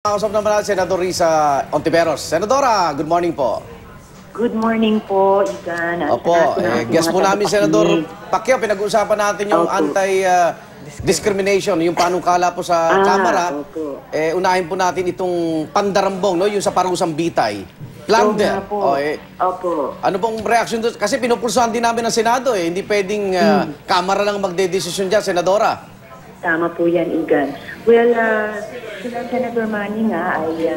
Kausap naman natin Senador Risa Hontiveros. Senadora, good morning po. Good morning po, Igan. Opo, guest po namin Senador Pacquiao. Pinag-uusapan natin yung anti-discrimination, yung panukala po sa Kamara. Unahin po natin itong pandarambong, no? Yung sa parusang bitay. Plunder. Opo. Ano pong reaction doon? Kasi pinupulsuhan din namin ng Senado eh. Hindi pwedeng Kamara lang magde-desisyon dyan, Senadora. Tama po yan, Igan. Well, sila Senator Manny nga ay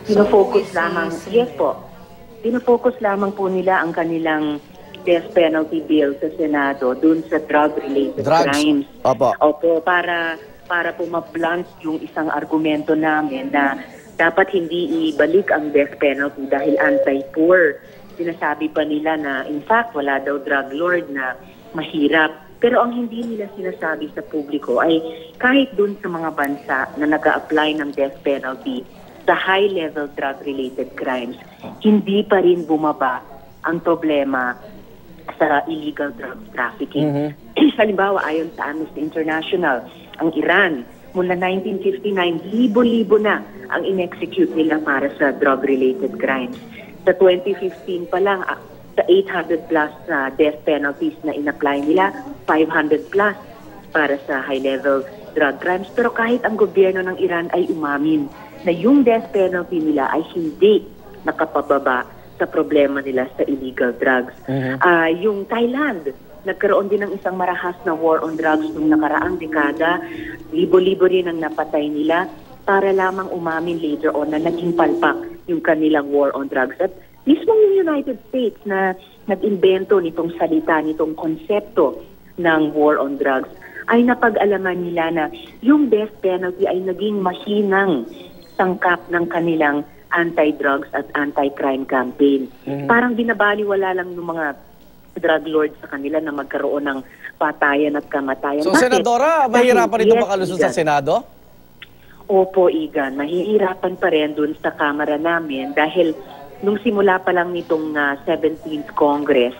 pinofocus lamang. Yes po. Pinofocus lamang po nila ang kanilang death penalty bill sa Senado dun sa drug-related crimes. Opo, para po ma-blunt yung isang argumento namin na dapat hindi ibalik ang death penalty dahil anti-poor. Sinasabi pa nila na in fact wala daw drug lord na mahirap. Pero ang hindi nila sinasabi sa publiko ay kahit dun sa mga bansa na nag-a-apply ng death penalty sa high-level drug-related crimes, hindi pa rin bumaba ang problema sa illegal drug trafficking. Halimbawa, ayon sa Amnesty International, ang Iran, mula 1959, libo-libo na ang in-execute nila para sa drug-related crimes. Sa 2015 pa lang, sa 800 plus death penalties na in-apply nila, 500 plus para sa high-level drug crimes. Pero kahit ang gobyerno ng Iran ay umamin na yung death penalty nila ay hindi nakapababa sa problema nila sa illegal drugs. Yung Thailand, nagkaroon din ng isang marahas na war on drugs noong nakaraang dekada. Libo-libo rin ang napatay nila para lamang umamin later on na naging palpak yung kanilang war on drugs. At mismo yung United States na nag-invento nitong salita, nitong konsepto ng war on drugs, ay napag-alaman nila na yung death penalty ay naging mahinang sangkap ng kanilang anti-drugs at anti-crime campaign. Parang binabaliwala lang ng mga drug lords sa kanila na magkaroon ng patayan at kamatayan. So, Senadora, mahirapan ito makalusot sa Senado? Opo, Igan. Mahihirapan pa rin dun sa Kamara namin dahil nung simula pa lang nitong 17th Congress,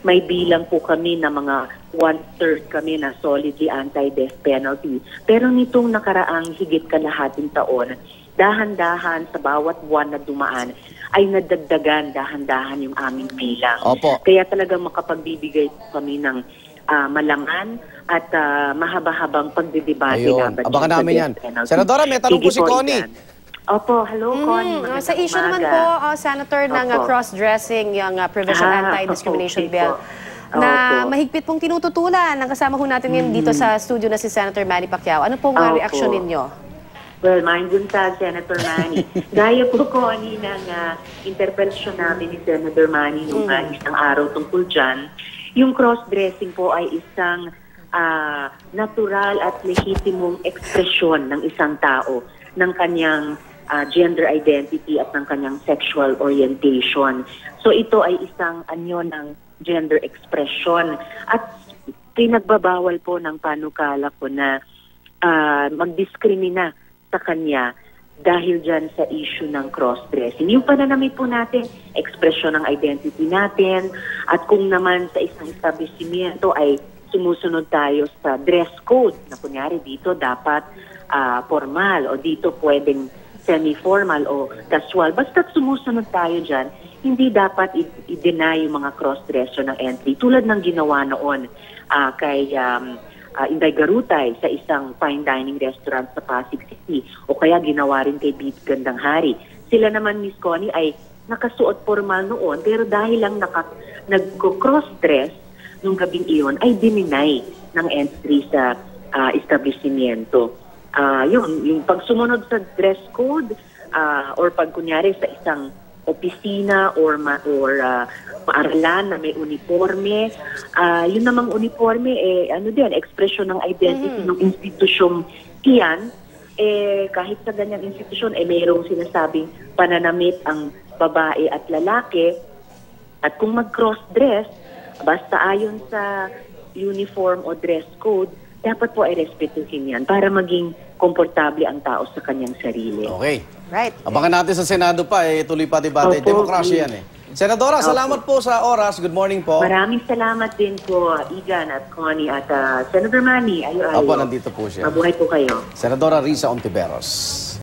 may bilang po kami na mga 1/3 kami na solidly anti-death penalty. Pero nitong nakaraang higit kalahating taon, dahan-dahan sa bawat buwan na dumaan, ay nadagdagan dahan-dahan yung aming bilang. Kaya talagang makapagbibigay kami ng malangan at mahaba-habang pagdidebate laban abangan namin yan. Senadora, may tanong po si Connie. Opo, hello, Connie. Sa issue naman po, Senator, ng cross-dressing, yung Provision Anti-Discrimination Bill, na mahigpit pong tinututulan. Ang kasama ho natin ngayon dito sa studio na si Senator Manny Pacquiao. Ano pong reaksyon ninyo? Well, mindun sa Senator Manny. Gaya po, Connie, ng interpellation namin ni Senator Manny nung isang araw tungkol dyan, yung cross-dressing po ay isang natural at lehitimong ekspresyon ng isang tao ng kanyang gender identity at ng kanyang sexual orientation. So ito ay isang anyo ng gender expression at pinagbabawal po ng panukala ko na magdiskrimina sa kanya dahil dyan sa issue ng cross-dressing. Yung pananamit po natin, ekspresyon ng identity natin, at kung naman sa isang establishmento ay sumusunod tayo sa dress code na kunyari dito dapat formal o dito pwedeng semi-formal o casual. Basta sumusunod tayo dyan, hindi dapat i-deny yung mga cross-dresser ng entry. Tulad ng ginawa noon kay Inday Garutay sa isang fine dining restaurant sa Pasig City o kaya ginawa rin kay Beat Gandang Hari. Sila naman, Miss Connie, ay nakasuot formal noon pero dahil lang nag-cross-dress nung gabing iyon ay dininay ng entry sa establishmento. Yung pagsumunod sa dress code or pag kunyari sa isang opisina or paaralan na may uniforme, yun namang uniforme ekspresyon ng identity ng institusyong iyan, kahit sa ganyang institusyon mayroong sinasabing pananamit ang babae at lalaki, at kung mag-cross-dress basta ayon sa uniform o dress code, dapat po ay respetuhin yan para maging komportable ang tao sa kanyang sarili. Okay. Right. Abangan natin sa Senado pa, tuloy pa debate. Demokrasya yan Senadora, salamat po sa oras. Good morning po. Maraming salamat din po, Igan at Connie at Senator Manny. Opo, nandito po siya. Mabuhay po kayo. Senadora Risa Hontiveros.